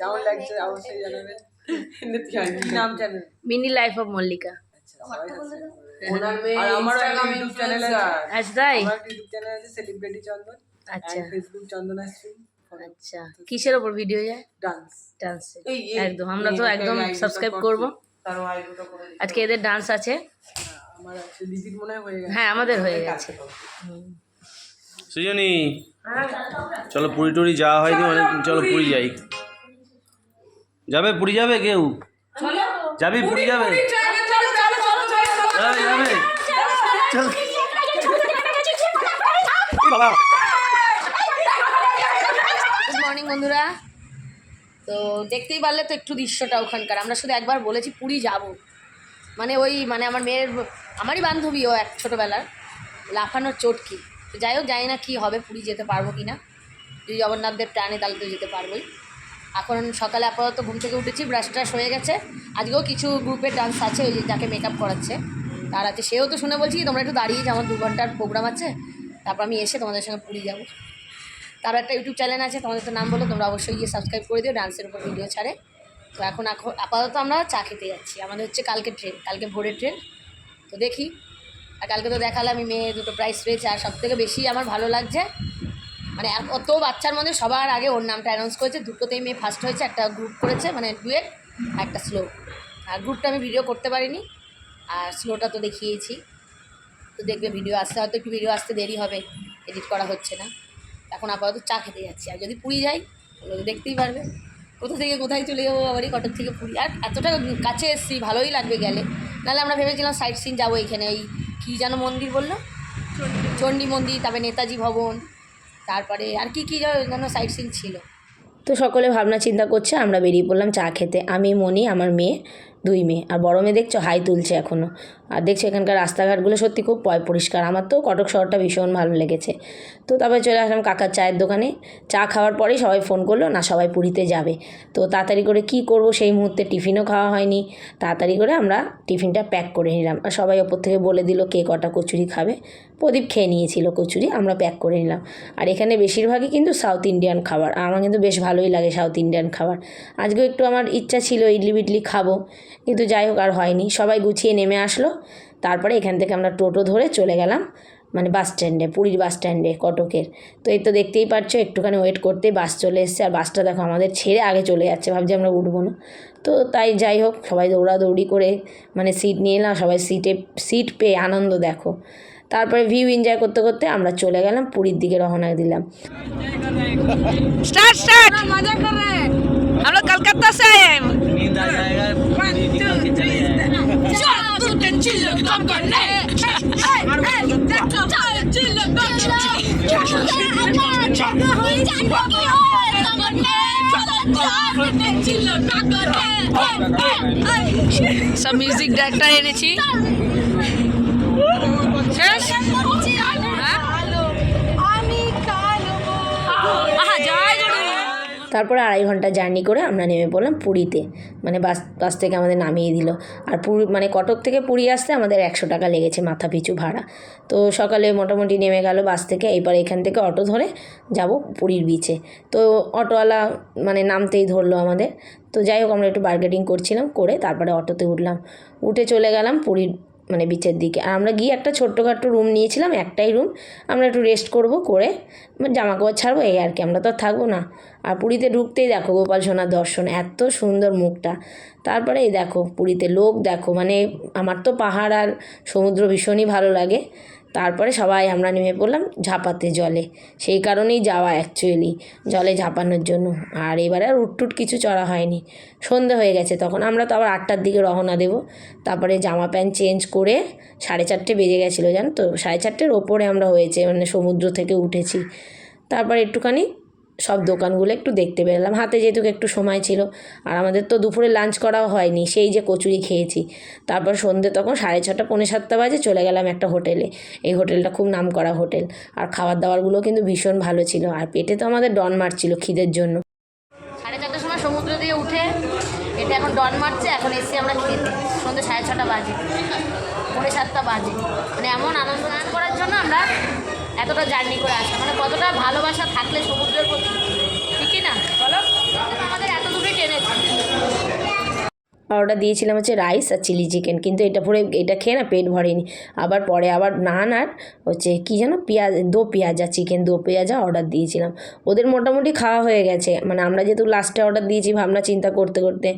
কেমন লাগছে অবশ্যই জানাবেন। কি নাম channel? Mini life of Mallika. ওনার মেয়ে আর আমারও একটা ইউটিউব চ্যানেল আছে। আচ্ছা তাই? আমার একটা ইউটিউব চ্যানেল আছে সেলিব্রিটি চন্দন। আচ্ছা। ফেসবুক চন্দনা স্ট্রিম। আচ্ছা, কিসের উপর ভিডিও যায়? ডান্স। ডান্স। একদম আমরা তো একদম সাবস্ক্রাইব করব। আজকে এদের ডান্স আছে। আমার আছে দিদির মনে হয়ে গেছে। হ্যাঁ আমাদের হয়ে গেছে। সৃজনী চলো পুরী টুরি যাওয়া হয়নি অনেকদিন, চলো পুরী যাই। যাবে পুরী যাবে কেউ? যাবি পুরী যাবে? যাবে যাবে চল। গুড মর্নিং বন্ধুরা। তো দেখতেই পারলে তো একটু দৃশ্যটা ওখানকার। আমরা শুধু একবার বলেছি পুরী যাব, মানে ওই মানে আমার মেয়ের আমারই বান্ধবী ও এক ছোটোবেলার লাফানোর চটকি। তো যাই হোক জানি না কী হবে, পুরী যেতে পারবো কি না। যদি জগন্নাথদেব টানে তাহলে তো যেতে পারবোই। এখন সকালে আপাতত ঘুম থেকে উঠেছি, ব্রাশ ট্রাশ হয়ে গেছে। আজকেও কিছু গ্রুপের ডান্স আছে, ওই যে যাকে মেকআপ করাচ্ছে তার আছে, সেও তো শুনে বলছি তোমরা একটু দাঁড়িয়ে যাও, আমার 2 ঘন্টার প্রোগ্রাম আছে, তারপর আমি এসে তোমাদের সঙ্গে পুরী যাবো। তার একটা ইউটিউব চ্যানেল আছে, তোমাদের তো নাম বলো, তোমরা অবশ্যই গিয়ে সাবস্ক্রাইব করে দিও, ডান্সের উপর ভিডিও ছাড়ে। তো এখন আপাতত আমরা চা খেতে যাচ্ছি, আমাদের হচ্ছে কালকে ট্রেন, কালকে ভোরের ট্রেন। তো দেখি। আর কালকে তো দেখালে আমি মেয়ে দুটো প্রাইজ পেয়েছি, আর সবথেকে বেশি আমার ভালো লাগছে মানে অত বাচ্চার মধ্যে সবার আগে ওর নামটা অ্যানাউন্স করেছে, দুটোতেই মেয়ে ফার্স্ট হয়েছে। একটা গ্রুপ করেছে মানে ডুয়েট, একটা স্লো। আর গ্রুপটা আমি ভিডিও করতে পারিনি, আর স্লোটা তো দেখিয়েছি। তো দেখবে ভিডিও আসতে হয়তো একটু ভিডিও আসতে দেরি হবে, এডিট করা হচ্ছে না। এখন আপাতত চা খেতে যাচ্ছি, আর যদি পুরী যাই তাহলে দেখতেই পারবে কোথা থেকে কোথায় চলে যাবো আবারই, কটক থেকে পুরী। আর এতটা কাছে এসেছি, ভালোই লাগবে গেলে। নাহলে আমরা ভেবেছিলাম সাইট সিন যাবো এখানে, ওই কী যেন মন্দির বললো, চণ্ডী মন্দির, তারপরে নেতাজি ভবন, তারপরে আর কি কী যেন সাইট সিন ছিল। তো সকলে ভাবনা চিন্তা করছে, আমরা বেরিয়ে পড়লাম চা খেতে। আমি, মনি, আমার মেয়ে, 2 মেয়ে। আর বড় মেয়ে দেখছো হাই তুলছে এখনও। আর দেখছো এখানকার রাস্তাঘাটগুলো সত্যি খুব পরিষ্কার। আমার তো কটক শহরটা ভীষণ ভালো লেগেছে। তো তারপরে চলে আসলাম কাকার চায়ের দোকানে। চা খাওয়ার পরেই সবাই ফোন করলো না সবাই পুরীতে যাবে। তো তাড়াতাড়ি করে কি করব, সেই মুহূর্তে টিফিনও খাওয়া হয়নি। তাড়াতাড়ি করে আমরা টিফিনটা প্যাক করে নিলাম। আর সবাই ওপর থেকে বলে দিল কে কটা কচুরি খাবে। প্রদীপ খেয়ে নিয়েছিল কচুরি, আমরা প্যাক করে নিলাম। আর এখানে বেশিরভাগই কিন্তু সাউথ ইন্ডিয়ান খাবার, আর আমার কিন্তু বেশ ভালোই লাগে সাউথ ইন্ডিয়ান খাবার। আজকেও একটু আমার ইচ্ছা ছিল ইডলি বিডলি খাবো, কিন্তু যাই হোক আর হয়নি। সবাই গুছিয়ে নেমে আসলো। তারপরে এখান থেকে আমরা টোটো ধরে চলে গেলাম মানে বাস স্ট্যান্ডে, পুরীর বাস স্ট্যান্ডে কটকের। তো এই তো দেখতেই পাচ্ছ একটুখানি ওয়েট করতে বাস চলে এসছে, আর বাসটা দেখো আমাদের ছেড়ে আগে চলে যাচ্ছে, ভাবছি আমরা উঠবো না। তো তাই যাই হোক সবাই দৌড়াদৌড়ি করে মানে সিট নিয়ে এলাম, সবাই সিট পেয়ে আনন্দ দেখো। তারপরে ভিউ এনজয় করতে করতে আমরা চলে গেলাম পুরীর দিকে, রওনা দিলাম। स्टार्ट स्टार्ट मजा कर रहे हैं हम लोग कलकत्ता से आए हैं नींद आ जाएगा सब म्यूजिक डायरेक्टर এনেছি শেষ তারপরে 2.5 ঘন্টা জার্নি করে আমরা নেমে পড়লাম পুরীতে, মানে বাস থেকে আমাদের নামিয়ে দিল। আর পুরী মানে কটক থেকে পুরী আসতে আমাদের 100 টাকা লেগেছে মাথা পিছু ভাড়া। তো সকালে মোটামুটি নেমে গেল বাস থেকে। এবার এখান থেকে অটো ধরে যাব পুরীর বিচে। তো অটোওয়ালা মানে নামতেই ধরলো আমাদের। তো যাই হোক আমরা একটু বার্গেটিং করছিলাম, করে তারপরে অটোতে উঠলাম, উঠে চলে গেলাম পুরীর মানে বিচের দিকে। আর আমরা গিয়ে একটা ছোট্টখাট্টো রুম নিয়েছিলাম, একটাই রুম, আমরা একটু রেস্ট করবো, করে জামা কাপড় ছাড়বো, এই আর কি, আমরা তো আর থাকবো না। আর পুরীতে ঢুকতেই দেখো গোপাল সোনার দর্শন, এত সুন্দর মুখটা। তারপরে এই দেখো পুরীতে লোক দেখো, মানে আমার তো পাহাড় আর সমুদ্র ভীষণই ভালো লাগে। তারপরে সবাই আমরা নেমে পড়লাম ঝাঁপাতে জলে, সেই কারণেই যাওয়া অ্যাকচুয়ালি, জলে ঝাঁপানোর জন্য। আর এবারে আর উটটুট কিছু চড়া হয়নি, সন্ধে হয়ে গেছে তখন। আমরা তো আবার 8টার দিকে রওনা দেবো। তারপরে জামা প্যান্ট চেঞ্জ করে 4:30 বেজে গেছিলো জানো তো, 4:30 ওপরে আমরা হয়েছে মানে সমুদ্র থেকে উঠেছি। তারপর একটুখানি সব দোকানগুলো একটু দেখতে পেলাম, হাতে যেহেতু একটু সময় ছিল। আর আমাদের তো দুপুরে লাঞ্চ করাও হয়নি, সেই যে কচুরি খেয়েছি। তারপর সন্ধ্যে তখন 6:30 পৌনে 7টা বাজে, চলে গেলাম একটা হোটেলে। এই হোটেলটা খুব নামকরা হোটেল, আর খাবার দাবারগুলো কিন্তু ভীষণ ভালো ছিল। আর পেটে তো আমাদের ডন মারছিল খিদের জন্য। 4:30টার সময় সমুদ্র দিয়ে উঠে পেটে এখন ডন মারছে, এখন এসে আমরা খেতে। সন্ধ্যে 6:30 বাজে, পৌনে 7টা বাজে, মানে এমন আনন্দ করার জন্য আমরা এতটা জার্নি করে আসা, মানে কতটা ভালোবাসা থাকলে সমুদ্রের প্রতি, ঠিকই না বলো? আমাদের এত দূরে অর্ডার দিয়েছিলাম হচ্ছে রাইস আর চিলি চিকেন, কিন্তু এটা খেয়ে না পেট ভরেনি। আবার পরে নান আর হচ্ছে কী যেন দো পেঁয়াজা চিকেন দো পেঁয়াজা অর্ডার দিয়েছিলাম। ওদের মোটামুটি খাওয়া হয়ে গেছে, মানে আমরা যেহেতু লাস্টে অর্ডার দিয়েছি ভাবনা চিন্তা করতে করতে।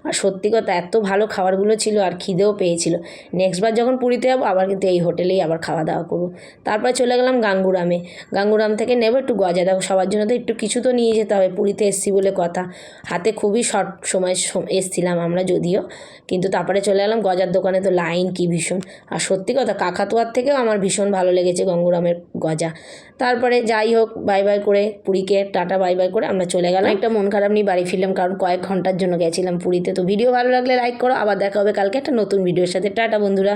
আর সত্যি কথা এত ভালো খাবারগুলো ছিল আর খিদেও পেয়েছিল। নেক্সটবার যখন পুরীতে যাবো আবার কিন্তু এই হোটেলেই আবার খাওয়া দাওয়া করবো। তারপরে চলে গেলাম গাঙ্গুরামে। গাঙ্গুরাম থেকে নেবো একটু গজা, দেখো সবার জন্য তো একটু কিছু তো নিয়ে যেতে হবে, পুরীতে এসছি বলে কথা। হাতে খুবই শর্ট সময় এসছিলাম আমরা যদিও, কিন্তু তারপরে চলে গেলাম গজার দোকানে। তো লাইন কি ভীষণ, আর সত্যি কথা কাকাতুয়ার থেকেও আমার ভীষণ ভালো লেগেছে গঙ্গুরামের গজা। তারপরে যাই হোক বাই বাই করে পুরীকে টাটা বাই বাই করে আমরা চলে গেলাম। একটা মন খারাপ নিয়ে বাড়ি ফিরলাম, কারণ কয়েক ঘন্টার জন্য গেছিলাম পুরীতে। তো ভিডিও ভালো লাগলে লাইক করো, আবার দেখা হবে কালকে একটা নতুন ভিডিওর সাথে। টাটা বন্ধুরা।